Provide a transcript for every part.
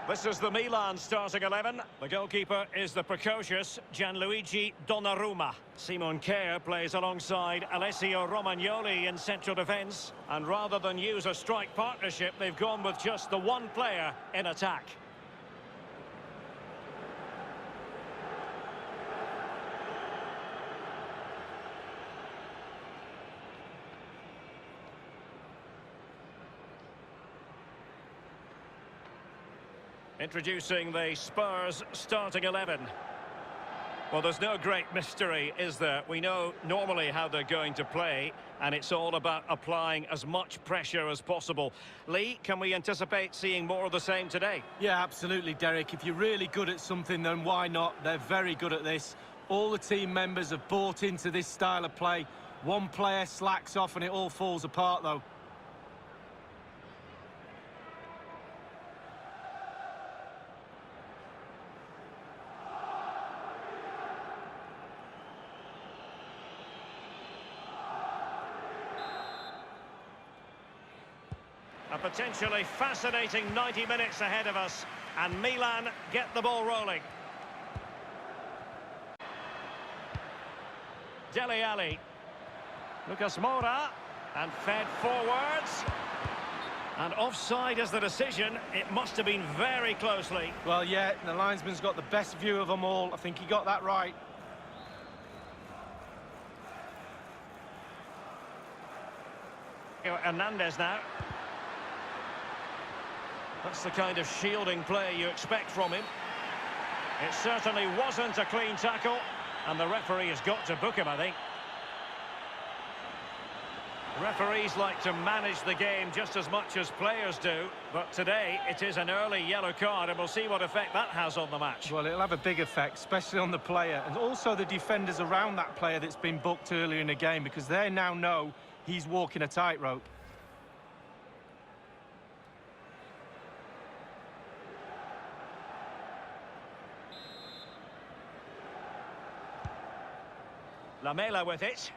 This is the Milan starting 11. The goalkeeper is the precocious Gianluigi Donnarumma. Simon Kjaer plays alongside Alessio Romagnoli in central defence. And rather than use a strike partnership, they've gone with just the one player in attack. Introducing the Spurs starting 11. Well, there's no great mystery, is there? We know normally how they're going to play, and it's all about applying as much pressure as possible. Lee, can we anticipate seeing more of the same today? Yeah, absolutely, Derek. If you're really good at something, then why not? They're very good at this. All the team members have bought into this style of play. One player slacks off and it all falls apart, though. A potentially fascinating 90 minutes ahead of us, and Milan get the ball rolling. Dele Alli. Lucas Moura, and fed forwards. And offside is the decision. It must have been very closely. Well, yeah, the linesman's got the best view of them all. I think he got that right. Hernandez now. That's the kind of shielding play you expect from him. It certainly wasn't a clean tackle, and the referee has got to book him, I think. Referees like to manage the game just as much as players do, but today it is an early yellow card, and we'll see what effect that has on the match. Well, it'll have a big effect, especially on the player, and also the defenders around that player that's been booked earlier in the game, because they now know he's walking a tightrope. Lamela with it.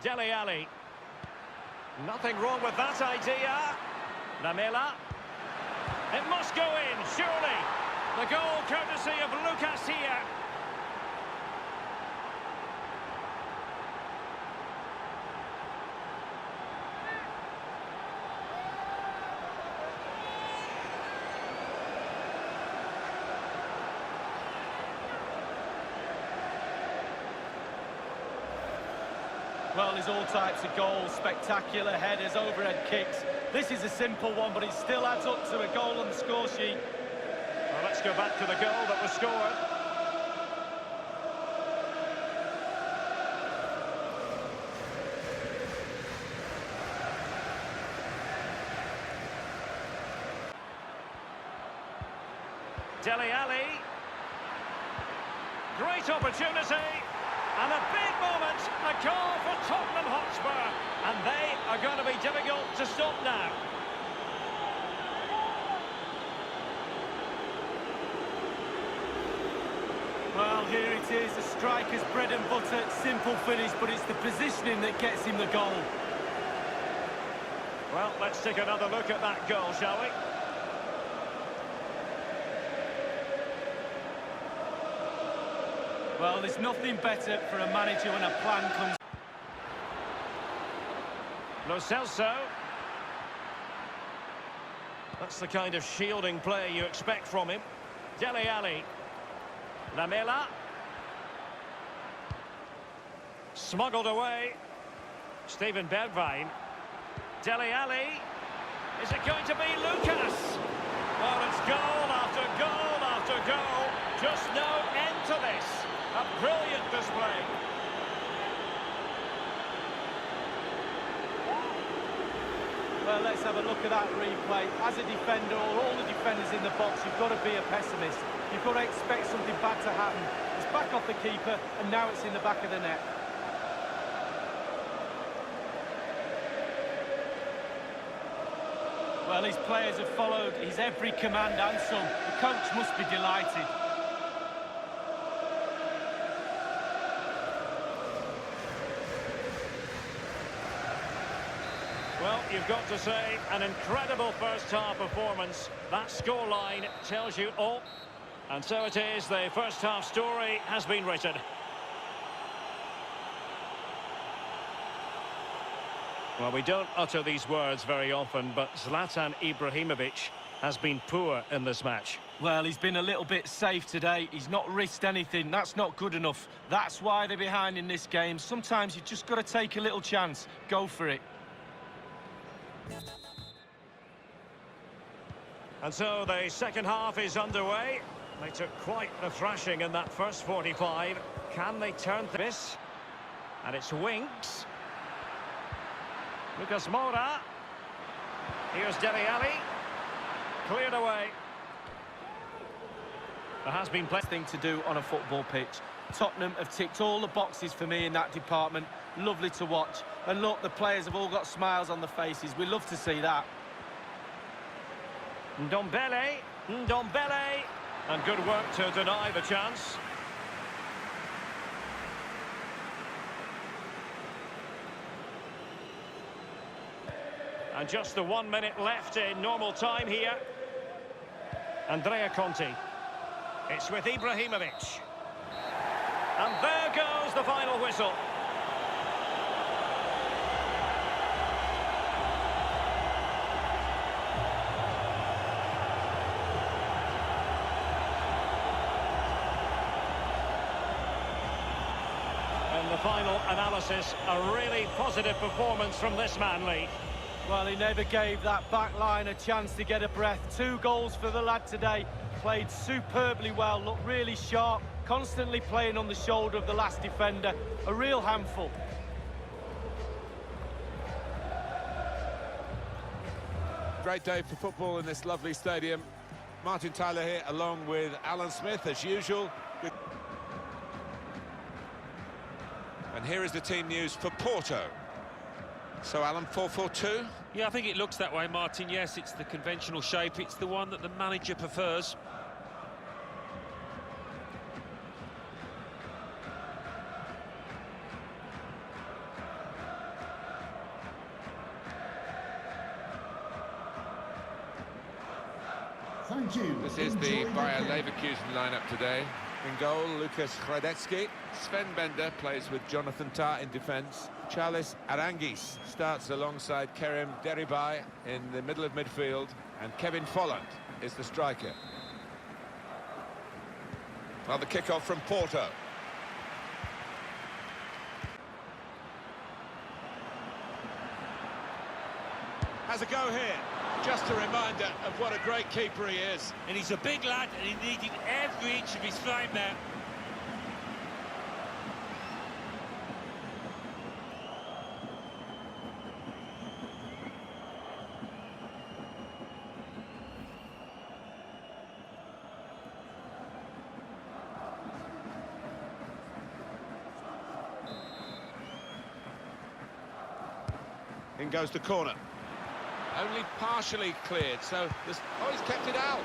Dele Alli. Nothing wrong with that idea. Lamela. It must go in, surely. The goal courtesy of Lucas here. Well, there's all types of goals, spectacular headers, overhead kicks. This is a simple one, but it still adds up to a goal on the score sheet. Well, let's go back to the goal that was scored. Dele Alli. Great opportunity. And a big moment, a goal for Tottenham Hotspur. And they are going to be difficult to stop now. Well, here it is, the striker's bread and butter, simple finish, but it's the positioning that gets him the goal. Well, let's take another look at that goal, shall we? Well, there's nothing better for a manager when a plan comes. Lo Celso. That's the kind of shielding play you expect from him. Dele Alli. Lamela. Smuggled away. Steven Bergwijn. Dele Alli. Is it going to be Lucas? Well, it's goal after goal after goal. Just no end to this. A brilliant display. Well, let's have a look at that replay. As a defender, or all the defenders in the box, you've got to be a pessimist. You've got to expect something bad to happen. It's back off the keeper, and now it's in the back of the net. Well, his players have followed his every command and some. The coach must be delighted. Well, you've got to say, an incredible first-half performance. That scoreline tells you all. And so it is, the first-half story has been written. Well, we don't utter these words very often, but Zlatan Ibrahimovic has been poor in this match. Well, he's been a little bit safe today. He's not risked anything. That's not good enough. That's why they're behind in this game. Sometimes you've just got to take a little chance. Go for it. And so the second half is underway. They took quite a thrashing in that first 45. Can they turn this? And it's Winks. Lucas Moura. Here's Dele Alli. Cleared away. There has been plenty Thing to do on a football pitch. Tottenham have ticked all the boxes for me in that department. Lovely to watch. And look, the players have all got smiles on their faces. We love to see that. Ndombele. And good work to deny the chance. And just the 1 minute left in normal time here. Andrea Conti. It's with Ibrahimovic. And there goes the final whistle. And the final analysis, a really positive performance from this man, Lee. Well, he never gave that back line a chance to get a breath. 2 goals for the lad today. Played superbly well, looked really sharp, constantly playing on the shoulder of the last defender. A real handful. Great day for football in this lovely stadium. Martin Tyler here, along with Alan Smith, as usual. And here is the team news for Porto. So, Alan, 4-4-2? Yeah, I think it looks that way, Martin. Yes, it's the conventional shape. It's the one that the manager prefers. Thank you. This is the Bayer Leverkusen lineup today. In goal, Lukas Hradecky. Sven Bender plays with Jonathan Tah in defence. Charles Arangis starts alongside Kerem Deribay in the middle of midfield. And Kevin Folland is the striker. Well, the kick-off from Porto. Has a go here. Just a reminder of what a great keeper he is. And he's a big lad, and he needed every inch of his frame there. In goes the corner. Only partially cleared, so this... Oh, he's kept it out.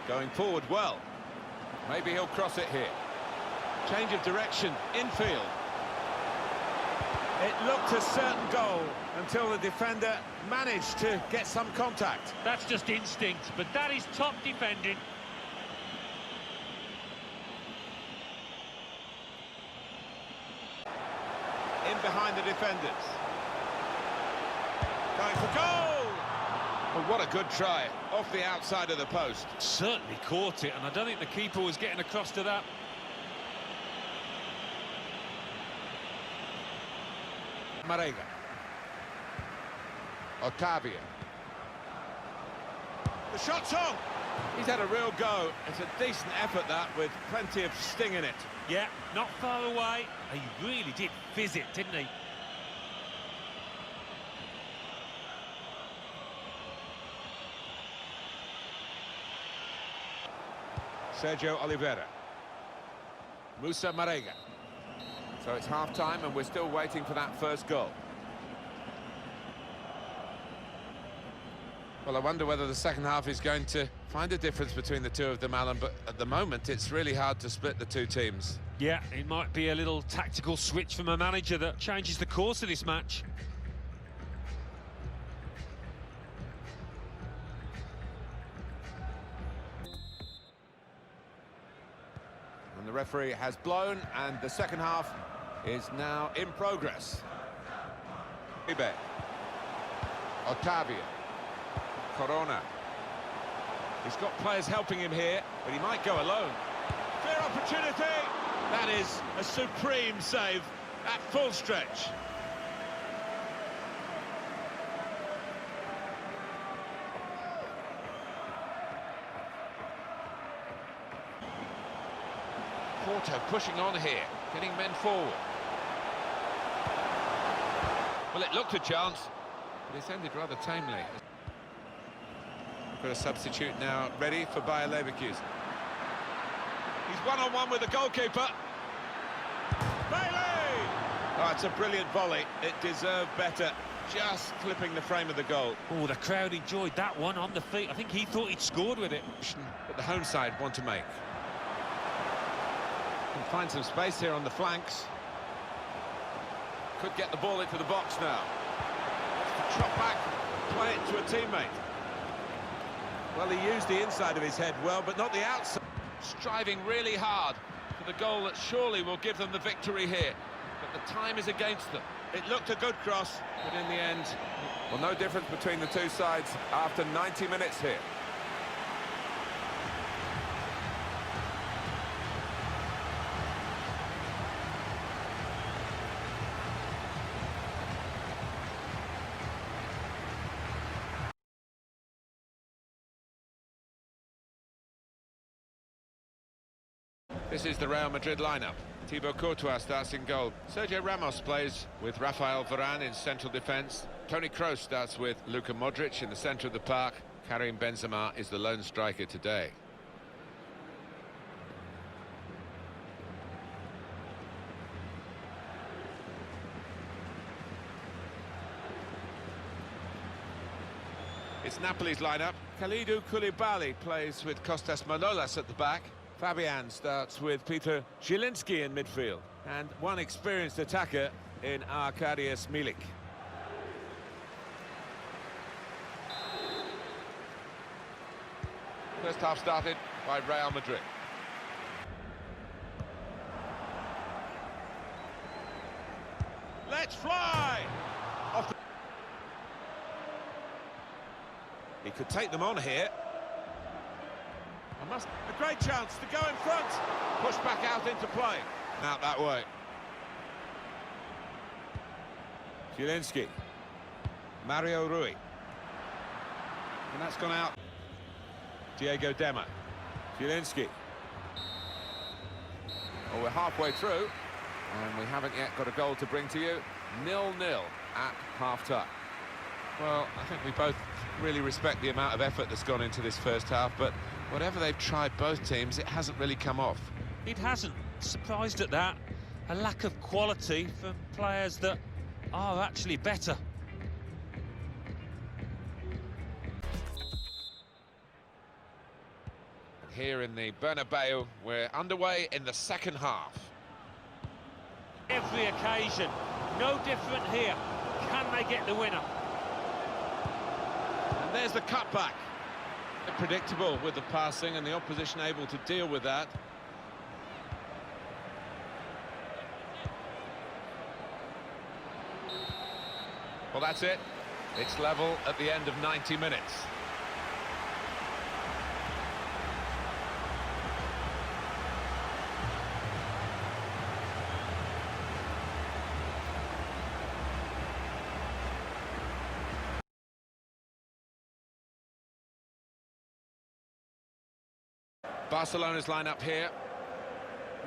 Going forward well. Maybe he'll cross it here. Change of direction, infield. It looked a certain goal until the defender managed to get some contact. That's just instinct, but that is top defending. In behind the defenders. Going for goal! Well, what a good try, off the outside of the post. Certainly caught it, and I don't think the keeper was getting across to that. Marega. Otavio. The shot's on! He's had a real go. It's a decent effort, that, with plenty of sting in it. Yeah, not far away. He really did fizz it, didn't he? Sergio Oliveira. Musa Marega. So it's half-time and we're still waiting for that first goal. Well, I wonder whether the second half is going to find a difference between the two of them, Alan, but at the moment it's really hard to split the two teams. Yeah, it might be a little tactical switch from a manager that changes the course of this match. And the referee has blown, and the second half is now in progress. Ibe. Otavio. Corona. He's got players helping him here, but he might go alone. Clear opportunity! That is a supreme save at full stretch. Porto pushing on here, getting men forward. Well, it looked a chance, but it's ended rather tamely. Got a substitute now ready for Bayer Leverkusen. He's one-on-one with the goalkeeper. Bailey! Oh, it's a brilliant volley. It deserved better. Just clipping the frame of the goal. Oh, the crowd enjoyed that one on the feet. I think he thought he'd scored with it. But the home side want to make. Can find some space here on the flanks. Could get the ball into the box now. Wants to chop back, play it to a teammate. Well, he used the inside of his head well, but not the outside. Striving really hard for the goal that surely will give them the victory here. But the time is against them. It looked a good cross, but in the end... Well, no difference between the two sides after 90 minutes here. This is the Real Madrid lineup. Thibaut Courtois starts in goal. Sergio Ramos plays with Rafael Varane in central defence. Toni Kroos starts with Luka Modric in the centre of the park. Karim Benzema is the lone striker today. It's Napoli's lineup. Kalidou Koulibaly plays with Kostas Manolas at the back. Fabian starts with Peter Zielinski in midfield, and one experienced attacker in Arkadiusz Milik. First half started by Real Madrid. Let's fly! He could take them on here. A great chance to go in front. Push back out into play. Out that way. Zielinski. Mario Rui. And that's gone out. Diego Dema. Zielinski. Well, we're halfway through, and we haven't yet got a goal to bring to you. 0-0 at half-time. Well, I think we both really respect the amount of effort that's gone into this first half, but whatever they've tried, both teams, it hasn't really come off. It hasn't. Surprised at that. A lack of quality from players that are actually better. Here in the Bernabeu, we're underway in the second half. Every occasion, no different here. Can they get the winner? And there's the cutback. Predictable with the passing, and the opposition able to deal with that. Well, that's it. It's level at the end of 90 minutes. Barcelona's lineup here.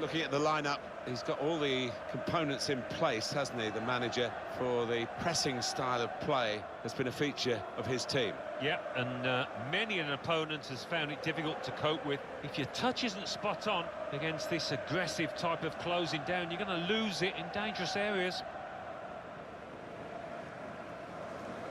Looking at the lineup, he's got all the components in place, hasn't he, the manager, for the pressing style of play that's been a feature of his team. Yeah, and many an opponent has found it difficult to cope with. If your touch isn't spot on against this aggressive type of closing down, you're going to lose it in dangerous areas.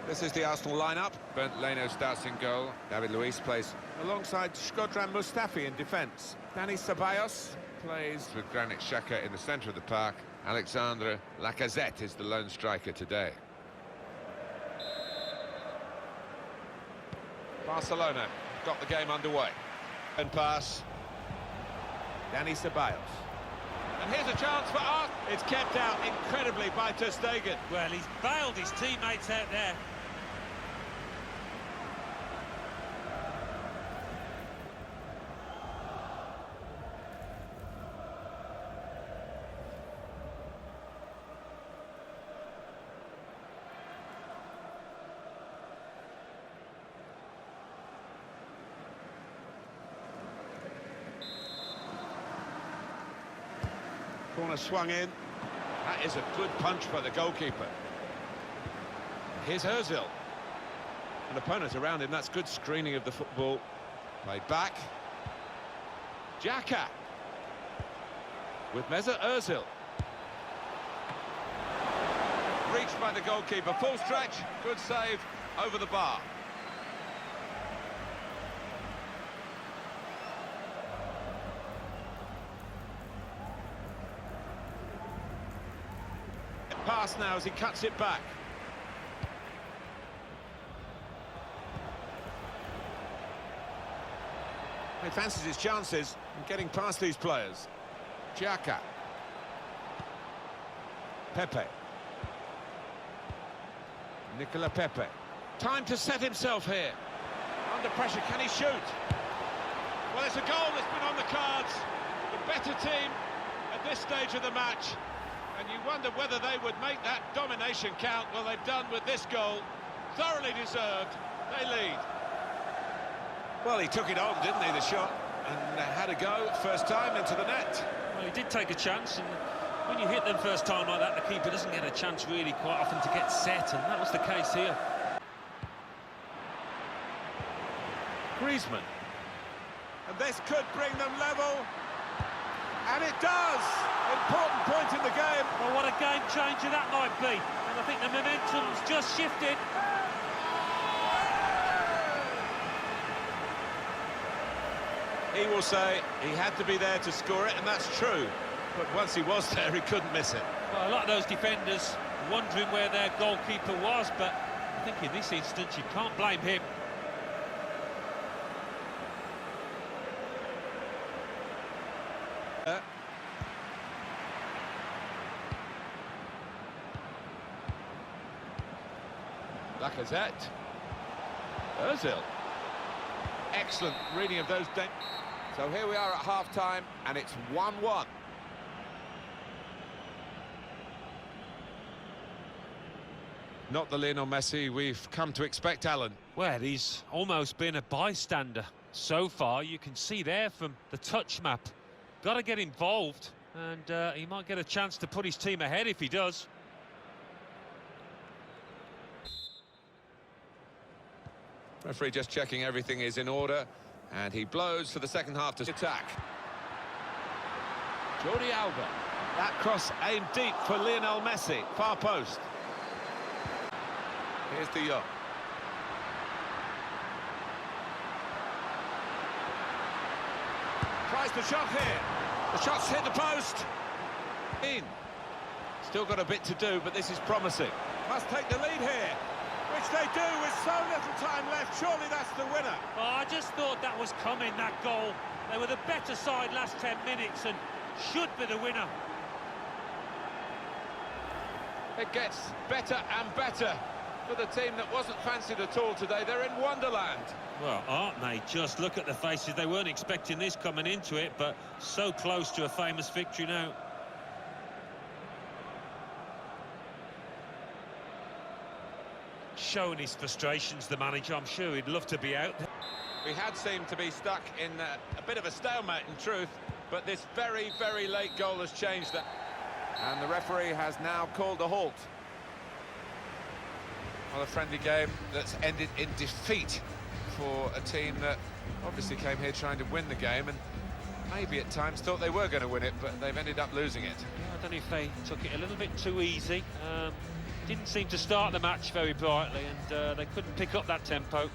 This is the Arsenal lineup. Bernd Leno starts in goal. David Luiz plays alongside Shkodran Mustafi in defence. Dani Ceballos plays with Granit Xhaka in the centre of the park. Alexandre Lacazette is the lone striker today. Barcelona got the game underway. And pass. Dani Ceballos. And here's a chance for Art. It's kept out incredibly by Ter Stegen. Well, he's bailed his teammates out there. Corner swung in. That is a good punch by the goalkeeper. Here's Ozil. An opponent around him. That's good screening of the football. Played back. Xhaka. With Mesut Ozil. Reached by the goalkeeper. Full stretch. Good save over the bar. Pass now as he cuts it back. He fancies his chances in getting past these players. Xhaka. Pepe. Nicola Pepe. Time to set himself here. Under pressure, can he shoot? Well, it's a goal that's been on the cards. The better team at this stage of the match. And you wonder whether they would make that domination count. Well, they've done with this goal. Thoroughly deserved. They lead. Well, he took it on, didn't he, the shot? And had a go first time into the net. Well, he did take a chance, and when you hit them first time like that, the keeper doesn't get a chance really quite often to get set, and that was the case here. Griezmann. And this could bring them level. And it does! Important point in the game. Well, what a game changer that might be. And I think the momentum's just shifted. He will say he had to be there to score it, and that's true. But once he was there, he couldn't miss it. Well, a lot of those defenders wondering where their goalkeeper was, but I think in this instance you can't blame him. Lacazette. Ozil. Excellent reading of those. So here we are at half-time, and it's 1-1. Not the Lionel Messi we've come to expect, Alan. Well, he's almost been a bystander so far. You can see there from the touch map. Got to get involved, and he might get a chance to put his team ahead if he does. Referee just checking everything is in order, and he blows for the second half to attack. Jordi Alba. That cross aimed deep for Lionel Messi, far post. Here's De Jong. Tries the shot here. The shot's hit the post. In. Still got a bit to do, but this is promising. Must take the lead here. Which they do with so little time left. Surely that's the winner. Oh, I just thought that was coming, that goal. They were the better side last 10 minutes and should be the winner. It gets better and better for the team that wasn't fancied at all today. They're in Wonderland. Well, aren't they? Just look at the faces. They weren't expecting this coming into it, but so close to a famous victory now. Showing his frustrations, the manager. I'm sure he'd love to be out there. We had seemed to be stuck in a bit of a stalemate in truth, but this very, very late goal has changed that. And the referee has now called a halt. Well, a friendly game that's ended in defeat for a team that obviously came here trying to win the game and maybe at times thought they were going to win it, but they've ended up losing it. I don't know if they took it a little bit too easy. didn't seem to start the match very brightly, and they couldn't pick up that tempo.